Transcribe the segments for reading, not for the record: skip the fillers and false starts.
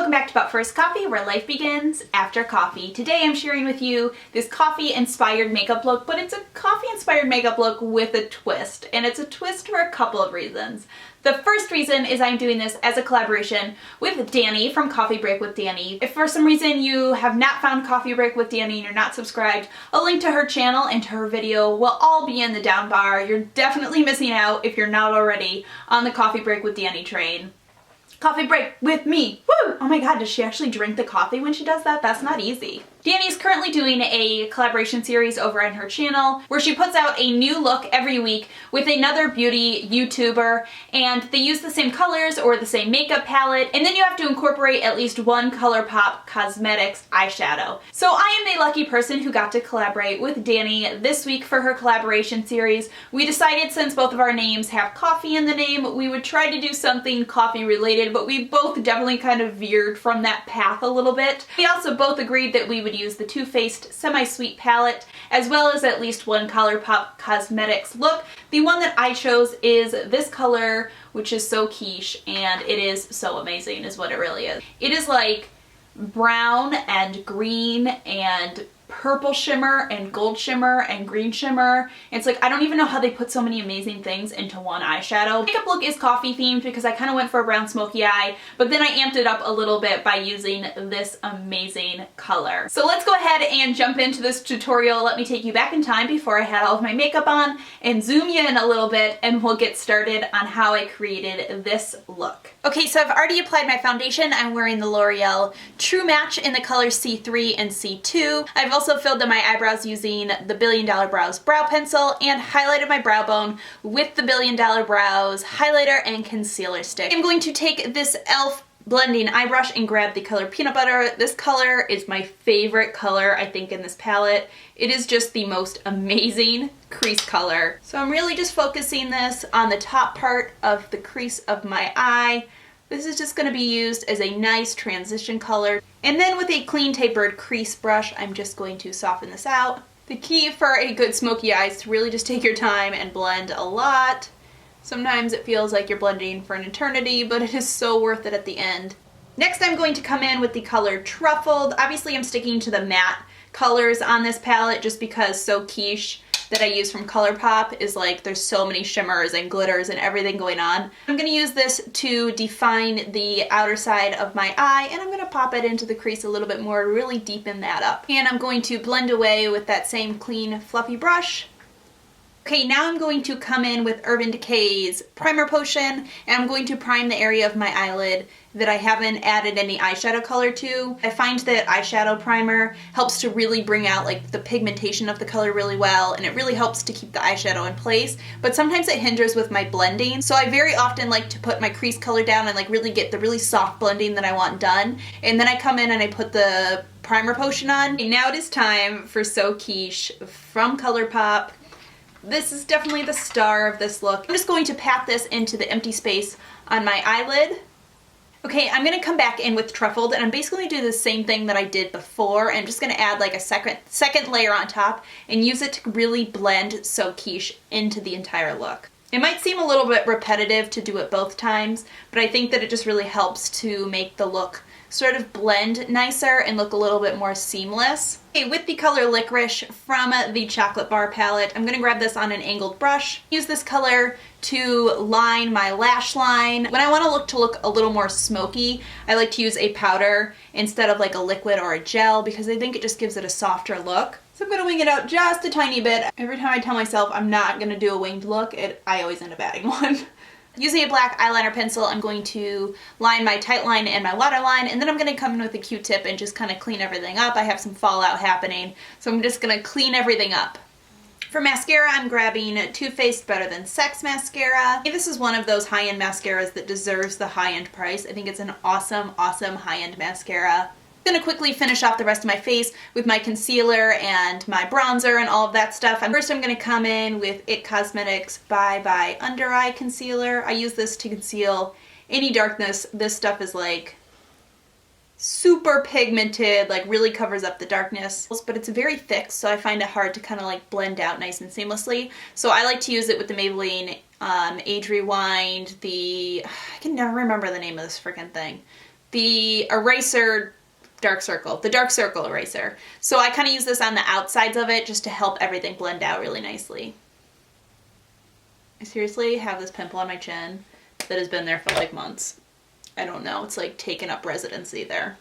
welcome back to But First Coffee, where life begins after coffee. Today I'm sharing with you this coffee-inspired makeup look, but it's a coffee-inspired makeup look with a twist, and it's a twist for a couple of reasons. The first reason is I'm doing this as a collaboration with Dani from Coffee Break with Dani. If for some reason you have not found Coffee Break with Dani and you're not subscribed, a link to her channel and to her video will all be in the down bar. You're definitely missing out if you're not already on the Coffee Break with Dani train. Coffee break with me. Woo! Oh my god, does she actually drink the coffee when she does that? That's not easy. Dani's currently doing a collaboration series over on her channel where she puts out a new look every week with another beauty YouTuber, and they use the same colors or the same makeup palette, and then you have to incorporate at least one ColourPOP Cosmetics eyeshadow. So I am the lucky person who got to collaborate with Dani this week for her collaboration series. We decided, since both of our names have coffee in the name, we would try to do something coffee related, but we both definitely kind of veered from that path a little bit. We also both agreed that we would use the Too Faced Semi-Sweet palette, as well as at least one ColourPOP Cosmetics look. The one that I chose is this color, which is so quiche, and it is so amazing is what it really is. It is like brown and green and purple shimmer and gold shimmer and green shimmer. It's like, I don't even know how they put so many amazing things into one eyeshadow. Makeup look is coffee themed because I kind of went for a brown smoky eye, but then I amped it up a little bit by using this amazing color. So let's go ahead and jump into this tutorial. Let me take you back in time before I had all of my makeup on and zoom you in a little bit, and we'll get started on how I created this look. Okay, so I've already applied my foundation. I'm wearing the L'Oreal True Match in the colors C3 and C2. I've also filled in my eyebrows using the Billion Dollar Brows brow pencil and highlighted my brow bone with the Billion Dollar Brows highlighter and concealer stick. I'm going to take this e.l.f. blending eye brush and grab the color Peanut Butter. This color is my favorite color, I think, in this palette. It is just the most amazing crease color. So I'm really just focusing this on the top part of the crease of my eye. This is just going to be used as a nice transition color. And then with a clean tapered crease brush, I'm just going to soften this out. The key for a good smoky eye is to really just take your time and blend a lot. Sometimes it feels like you're blending for an eternity, but it is so worth it at the end. Next, I'm going to come in with the color Truffled. Obviously, I'm sticking to the matte colors on this palette just because So Quiche that I use from ColourPOP is like, there's so many shimmers and glitters and everything going on. I'm going to use this to define the outer side of my eye, and I'm going to pop it into the crease a little bit more to really deepen that up. And I'm going to blend away with that same clean, fluffy brush. Okay, now I'm going to come in with Urban Decay's Primer Potion, and I'm going to prime the area of my eyelid that I haven't added any eyeshadow color to. I find that eyeshadow primer helps to really bring out like the pigmentation of the color really well, and it really helps to keep the eyeshadow in place, but sometimes it hinders with my blending. So I very often like to put my crease color down and like really get the really soft blending that I want done, and then I come in and I put the primer potion on. Okay, now it is time for So Quiche from ColourPOP. This is definitely the star of this look. I'm just going to pat this into the empty space on my eyelid. Okay, I'm going to come back in with Truffled, and I'm basically going to do the same thing that I did before. I'm just going to add like a second layer on top and use it to really blend So Quiche into the entire look. It might seem a little bit repetitive to do it both times, but I think that it just really helps to make the look sort of blend nicer and look a little bit more seamless. Okay, with the color Licorice from the Chocolate Bar palette, I'm going to grab this on an angled brush. Use this color to line my lash line. When I want to look a little more smoky, I like to use a powder instead of like a liquid or a gel because I think it just gives it a softer look. So I'm going to wing it out just a tiny bit. Every time I tell myself I'm not going to do a winged look, I always end up adding one. Using a black eyeliner pencil, I'm going to line my tight line and my waterline, and then I'm going to come in with a Q-tip and just kind of clean everything up. I have some fallout happening, so I'm just going to clean everything up. For mascara, I'm grabbing Too Faced Better Than Sex mascara. This is one of those high-end mascaras that deserves the high-end price. I think it's an awesome, awesome high-end mascara. I'm going to quickly finish off the rest of my face with my concealer and my bronzer and all of that stuff. And first I'm going to come in with IT Cosmetics Bye Bye Under Eye Concealer. I use this to conceal any darkness. This stuff is like super pigmented, like really covers up the darkness, but it's very thick, so I find it hard to kind of like blend out nice and seamlessly. So I like to use it with the Maybelline Age Rewind, I can never remember the name of this freaking thing. the eraser dark circle, the dark circle eraser. So I kind of use this on the outsides of it just to help everything blend out really nicely. I seriously have this pimple on my chin that has been there for like months. I don't know, it's like taken up residency there.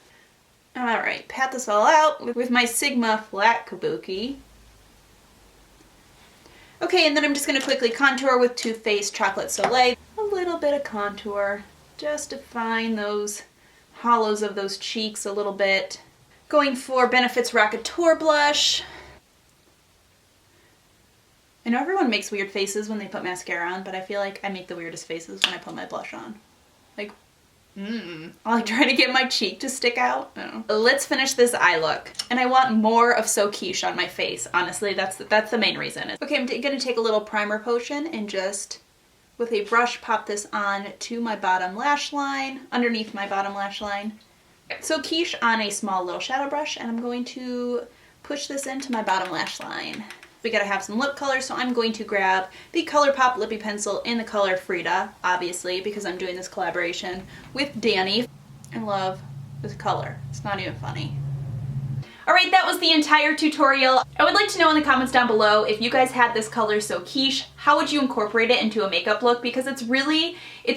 Alright, pat this all out with my Sigma flat kabuki. Okay, and then I'm just going to quickly contour with Too Faced Chocolate Soleil. A little bit of contour, just to find those hollows of those cheeks a little bit. Going for Benefit's Rockateur blush. I know everyone makes weird faces when they put mascara on, but I feel like I make the weirdest faces when I put my blush on. Like, I'm like trying to get my cheek to stick out. Let's finish this eye look. And I want more of So Quiche on my face. Honestly, that's the main reason. Okay, I'm gonna take a little primer potion and just, with a brush, pop this on to my bottom lash line, underneath my bottom lash line. So Quiche on a small little shadow brush, and I'm going to push this into my bottom lash line. We gotta have some lip color, so I'm going to grab the ColourPOP Lippie pencil in the color Frida, obviously, because I'm doing this collaboration with Dani. I love this color. It's not even funny. Alright, that was the entire tutorial. I would like to know in the comments down below if you guys had this color So Quiche, how would you incorporate it into a makeup look? Because it's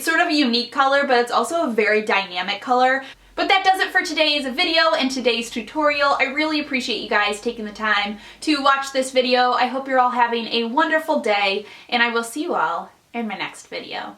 sort of a unique color, but it's also a very dynamic color. But that does it for today's video and today's tutorial. I really appreciate you guys taking the time to watch this video. I hope you're all having a wonderful day, and I will see you all in my next video.